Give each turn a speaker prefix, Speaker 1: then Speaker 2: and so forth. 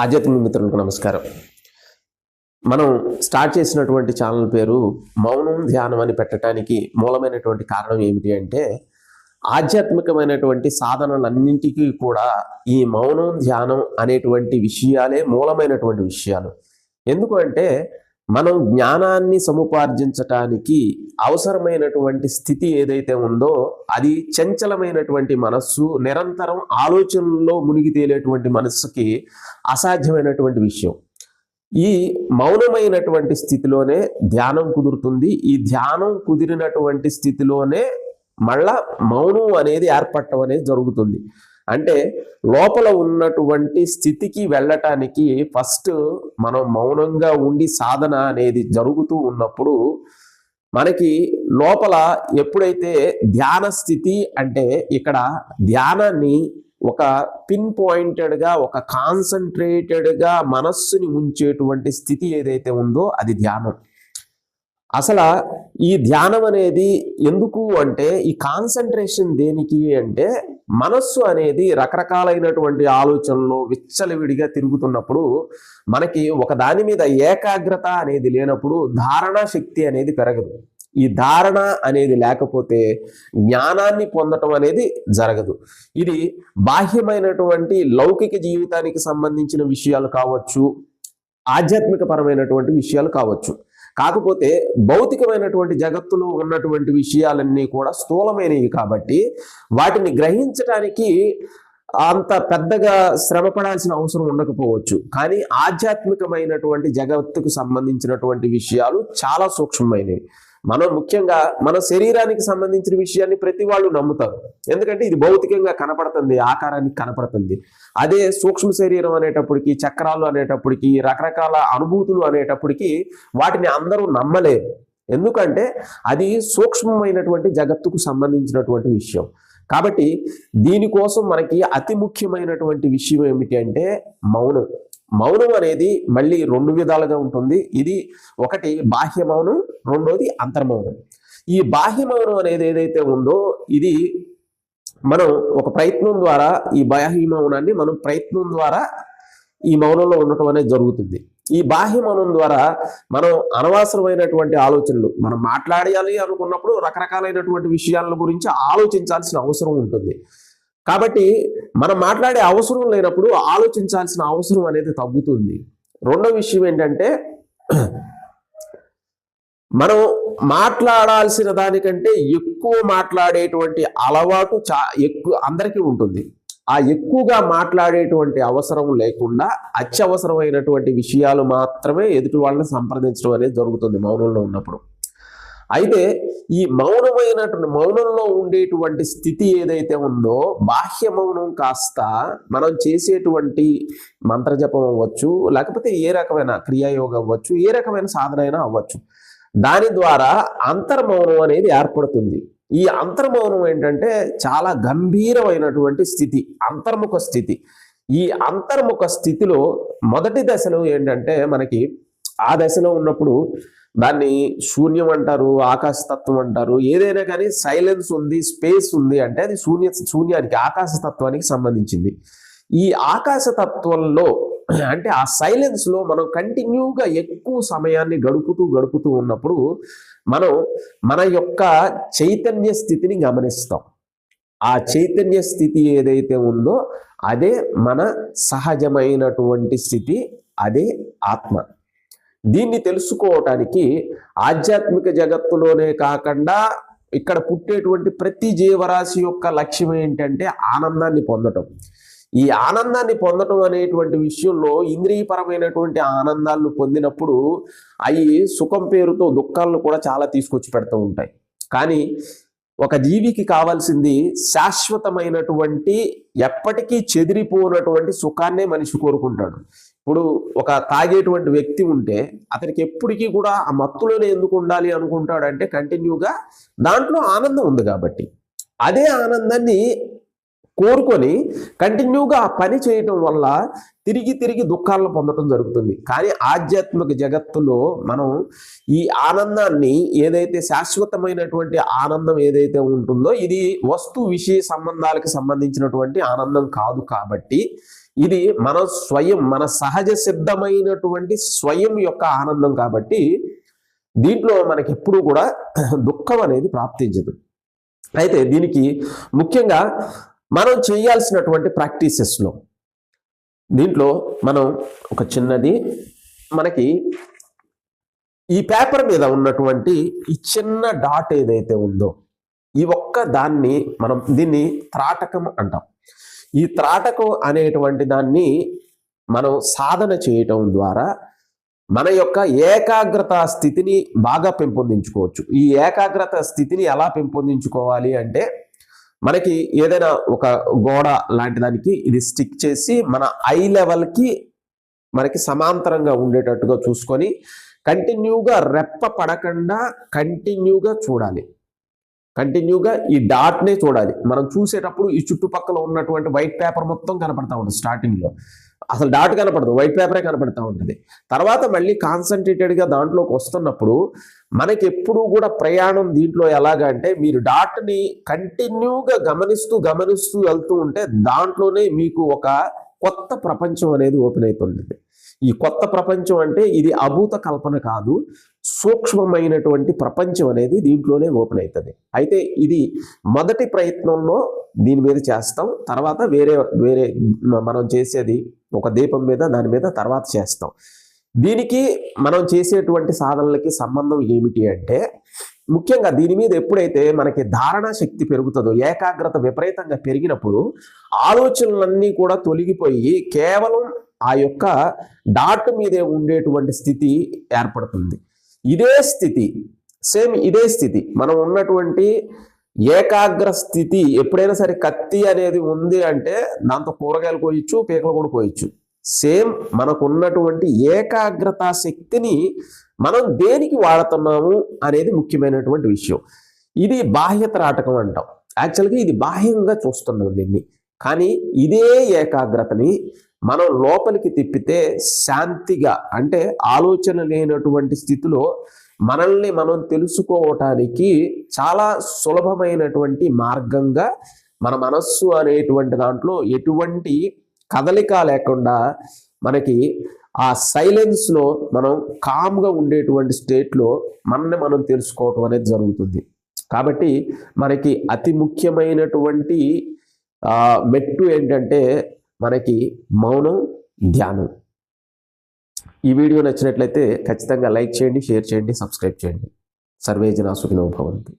Speaker 1: ఆధ్యాత్మిక మిత్రులకు నమస్కారం. మనం స్టార్ట్ చేసినటువంటి ఛానల్ పేరు మౌనం ధ్యానం అని పెట్టడానికి మూలమైనటువంటి కారణం ఏమిటి అంటే, ఆధ్యాత్మికమైనటువంటి సాధనలన్నింటికీ కూడా ఈ మౌనం ధ్యానం అనేటువంటి విషయాలే మూలమైనటువంటి విషయాలు. ఎందుకు అంటే, మనం జ్ఞానాన్ని సముపార్జించటానికి అవసరమైనటువంటి స్థితి ఏదైతే ఉందో అది చంచలమైనటువంటి మనస్సు, నిరంతరం ఆలోచనల్లో మునిగి తేలేటువంటి మనస్సుకి అసాధ్యమైనటువంటి విషయం. ఈ మౌనమైనటువంటి స్థితిలోనే ధ్యానం కుదురుతుంది. ఈ ధ్యానం కుదిరినటువంటి స్థితిలోనే మళ్ళా మౌనం అనేది ఏర్పడటం అనేది జరుగుతుంది. అంటే లోపల ఉన్నటువంటి స్థితికి వెళ్ళటానికి ఫస్ట్ మనం మౌనంగా ఉండి సాధన అనేది జరుగుతూ ఉన్నప్పుడు మనకి లోపల ఎప్పుడైతే ధ్యాన స్థితి అంటే ఇక్కడ ధ్యానాన్ని ఒక పిన్ పాయింటెడ్గా ఒక కాన్సన్ట్రేటెడ్గా మనస్సుని ఉంచేటువంటి స్థితి ఏదైతే ఉందో అది ధ్యానం. అసలు ఈ ధ్యానం అనేది ఎందుకు అంటే, ఈ కాన్సన్ట్రేషన్ దేనికి అంటే, మనస్సు అనేది రకరకాలైనటువంటి ఆలోచనలు విచ్చలవిడిగా తిరుగుతున్నప్పుడు మనకి ఒక దాని మీద ఏకాగ్రత అనేది లేనప్పుడు ధారణ శక్తి అనేది పెరగదు. ఈ ధారణ అనేది లేకపోతే జ్ఞానాన్ని పొందటం అనేది జరగదు. ఇది బాహ్యమైనటువంటి లౌకిక జీవితానికి సంబంధించిన విషయాలు కావచ్చు, ఆధ్యాత్మిక పరమైనటువంటి విషయాలు కావచ్చు. కాకపోతే భౌతికమైనటువంటి జగత్తులో ఉన్నటువంటి విషయాలన్నీ కూడా స్థూలమైనవి కాబట్టి వాటిని గ్రహించడానికి అంత పెద్దగా శ్రమ పడాల్సిన అవసరం ఉండకపోవచ్చు. కానీ ఆధ్యాత్మికమైనటువంటి జగత్తుకు సంబంధించినటువంటి విషయాలు చాలా సూక్ష్మమైనవి. మనం ముఖ్యంగా మన శరీరానికి సంబంధించిన విషయాన్ని ప్రతి వాళ్ళు నమ్ముతారు. ఎందుకంటే ఇది భౌతికంగా కనపడుతుంది, ఆకారానికి కనపడుతుంది. అదే సూక్ష్మ శరీరం అనేటప్పటికి, చక్రాలు అనేటప్పటికి, రకరకాల అనుభూతులు అనేటప్పటికి వాటిని అందరూ నమ్మలేరు. ఎందుకంటే అది సూక్ష్మమైనటువంటి జగత్తుకు సంబంధించినటువంటి విషయం. కాబట్టి దీనికోసం మనకి అతి ముఖ్యమైనటువంటి విషయం ఏమిటి అంటే మౌనం. మౌనం అనేది మళ్ళీ రెండు విధాలుగా ఉంటుంది. ఇది ఒకటి బాహ్య మౌనం, రెండోది అంతర్మౌనం. ఈ బాహ్య మౌనం అనేది ఏదైతే ఉందో ఇది మనం ఒక ప్రయత్నం ద్వారా ఈ బాహ్య మౌనాన్ని మనం ప్రయత్నం ద్వారా ఈ మౌనంలో ఉండటం అనేది జరుగుతుంది. ఈ బాహ్య మౌనం ద్వారా మనం అనవసరమైనటువంటి ఆలోచనలు, మనం మాట్లాడాలి అనుకున్నప్పుడు రకరకాలైనటువంటి విషయాల గురించి ఆలోచించాల్సిన అవసరం ఉంటుంది. కాబట్టి మనం మాట్లాడే అవసరం లేనప్పుడు ఆలోచించాల్సిన అవసరం అనేది తగ్గుతుంది. రెండో విషయం ఏంటంటే, మనం మాట్లాడాల్సిన దానికంటే ఎక్కువ మాట్లాడేటువంటి అలవాటు ఎక్కువ అందరికీ ఉంటుంది. ఆ ఎక్కువగా మాట్లాడేటువంటి అవసరం లేకుండా అత్యవసరమైనటువంటి విషయాలు మాత్రమే ఎదుటి వాళ్ళని సంప్రదించడం అనేది జరుగుతుంది మౌనంలో ఉన్నప్పుడు. అయితే ఈ మౌనంలో ఉండేటువంటి స్థితి ఏదైతే ఉందో బాహ్య మౌనం కాస్త మనం చేసేటువంటి మంత్రజపం అవ్వచ్చు, లేకపోతే ఏ రకమైన క్రియాయోగం అవ్వచ్చు, ఏ రకమైన సాధన అయినా అవ్వచ్చు, దాని ద్వారా అంతర్మౌనం అనేది ఏర్పడుతుంది. ఈ అంతర్మౌనం ఏంటంటే చాలా గంభీరమైనటువంటి స్థితి, అంతర్ముఖ స్థితి. ఈ అంతర్ముఖ స్థితిలో మొదటి దశలో ఏంటంటే మనకి ఆ దశలో ఉన్నప్పుడు దాన్ని శూన్యం అంటారు, ఆకాశతత్వం అంటారు. ఏదైనా కానీ సైలెన్స్ ఉంది, స్పేస్ ఉంది అంటే అది శూన్యానికి ఆకాశతత్వానికి సంబంధించింది. ఈ ఆకాశతత్వంలో అంటే ఆ సైలెన్స్లో మనం కంటిన్యూగా ఎక్కువ సమయాన్ని గడుపుతూ ఉన్నప్పుడు మనం మన యొక్క చైతన్య స్థితిని గమనిస్తాం. ఆ చైతన్య స్థితి ఏదైతే ఉందో అదే మన సహజమైనటువంటి స్థితి, అదే ఆత్మ. దీన్ని తెలుసుకోవటానికి ఆధ్యాత్మిక జగత్తులోనే కాకుండా ఇక్కడ పుట్టేటువంటి ప్రతి జీవరాశి యొక్క లక్ష్యం ఏంటంటే ఆనందాన్ని పొందటం. ఈ ఆనందాన్ని పొందటం అనేటువంటి విషయంలో ఇంద్రియపరమైనటువంటి ఆనందాలను పొందినప్పుడు అవి సుఖం పేరుతో దుఃఖాలను కూడా చాలా తీసుకొచ్చి పెడుతూ ఉంటాయి. కానీ ఒక జీవికి కావాల్సింది శాశ్వతమైనటువంటి ఎప్పటికీ చెదిరిపోనటువంటి సుఖాన్నే మనిషి కోరుకుంటాడు. ఇప్పుడు ఒక తాగేటువంటి వ్యక్తి ఉంటే అతనికి ఎప్పటికీ కూడా ఆ మత్తులోనే ఎందుకు ఉండాలి అనుకుంటాడంటే కంటిన్యూగా దాంట్లో ఆనందం ఉంది కాబట్టి. అదే ఆనందాన్ని కోరుకొని కంటిన్యూగా ఆ పని చేయటం వల్ల తిరిగి దుఃఖాలను పొందడం జరుగుతుంది. కానీ ఆధ్యాత్మిక జగత్తులో మనం ఈ ఆనందాన్ని ఏదైతే శాశ్వతమైనటువంటి ఆనందం ఏదైతే ఉంటుందో ఇది వస్తు విషయ సంబంధాలకు సంబంధించినటువంటి ఆనందం కాదు. కాబట్టి ఇది మన సహజ సిద్ధమైనటువంటి స్వయం యొక్క ఆనందం కాబట్టి దీంట్లో మనకి ఎప్పుడూ కూడా దుఃఖం అనేది ప్రాప్తించదు. అయితే దీనికి ముఖ్యంగా మనం చేయాల్సినటువంటి ప్రాక్టీసెస్లో దీంట్లో మనం ఒక చిన్నది, మనకి ఈ పేపర్ మీద ఉన్నటువంటి ఈ చిన్న డాట్ ఏదైతే ఉందో ఈ ఒక్క దాన్ని మనం దీన్ని త్రాటకం అంటాం. ఈ త్రాటకం అనేటువంటి దాన్ని మనం సాధన చేయటం ద్వారా మన యొక్క ఏకాగ్రత స్థితిని బాగా పెంపొందించుకోవచ్చు. ఈ ఏకాగ్రత స్థితిని ఎలా పెంపొందించుకోవాలి అంటే, మనకి ఏదైనా ఒక గోడ లాంటి దానికి ఇది స్టిక్ చేసి మన ఐ లెవెల్కి మనకి సమాంతరంగా ఉండేటట్టుగా చూసుకొని కంటిన్యూగా రెప్ప పడకుండా కంటిన్యూగా చూడాలి. కంటిన్యూగా ఈ డాట్నే చూడాలి. మనం చూసేటప్పుడు ఈ చుట్టుపక్కల ఉన్నటువంటి వైట్ పేపర్ మొత్తం కనపడతా ఉంటుంది. స్టార్టింగ్లో అసలు డాట్ కనపడదు, వైట్ పేపరే కనపడతా ఉంటుంది. తర్వాత మళ్ళీ కాన్సన్ట్రేటెడ్గా దాంట్లోకి వస్తున్నప్పుడు మనకి ఎప్పుడూ కూడా ప్రయాణం దీంట్లో ఎలాగంటే, మీరు డాట్ని కంటిన్యూగా గమనిస్తూ వెళ్తూ ఉంటే దాంట్లోనే మీకు ఒక కొత్త ప్రపంచం అనేది ఓపెన్ అవుతుంటుంది. ఈ కొత్త ప్రపంచం అంటే ఇది అభూత కల్పన కాదు, సూక్ష్మమైనటువంటి ప్రపంచం అనేది దీంట్లోనే ఓపెన్ అవుతుంది. అయితే ఇది మొదటి ప్రయత్నంలో దీని మీద చేస్తాం, తర్వాత వేరే మనం చేసేది ఒక దీపం మీద దాని మీద తర్వాత చేస్తాం. దీనికి మనం చేసేటువంటి సాధనలకి సంబంధం ఏమిటి అంటే, ముఖ్యంగా దీని మీద ఎప్పుడైతే మనకి ధారణ శక్తి పెరుగుతుందో, ఏకాగ్రత విపరీతంగా పెరిగినప్పుడు ఆలోచనలన్నీ కూడా తొలగిపోయి కేవలం ఆ యొక్క డాట్ మీదే ఉండేటువంటి స్థితి ఏర్పడుతుంది. ఇదే స్థితి మనం ఉన్నటువంటి ఏకాగ్ర స్థితి ఎప్పుడైనా సరే కత్తి అనేది ఉంది అంటే దాంతో కూరగాయలు కోయచ్చు, పీకలు కూడా కోయచ్చు. సేమ్ మనకు ఉన్నటువంటి ఏకాగ్రత శక్తిని మనం దేనికి వాడుతున్నాము అనేది ముఖ్యమైనటువంటి విషయం. ఇది బాహ్య త్రాటకం అంటాం. యాక్చువల్గా ఇది బాహ్యంగా చూస్తున్నాం దీన్ని, కానీ ఇదే ఏకాగ్రతని మనం లోపలికి తిప్పితే శాంతిగా, అంటే ఆలోచన లేనటువంటి స్థితిలో మనల్ని మనం తెలుసుకోవటానికి చాలా సులభమైనటువంటి మార్గంగా మన మనస్సు అనేటువంటి దాంట్లో ఎటువంటి కదలిక లేకుండా మనకి ఆ సైలెన్స్లో మనం కామ్గా ఉండేటువంటి స్టేట్లో మనల్ని మనం తెలుసుకోవటం అనేది జరుగుతుంది. కాబట్టి మనకి అతి ముఖ్యమైనటువంటి మెట్టు ఏంటంటే మనకి మౌనం, ధ్యానం. ఈ వీడియో నచ్చినట్లయితే ఖచ్చితంగా లైక్ చేయండి, షేర్ చేయండి, సబ్స్క్రైబ్ చేయండి. సర్వే జనా సుఖినో భవంతు.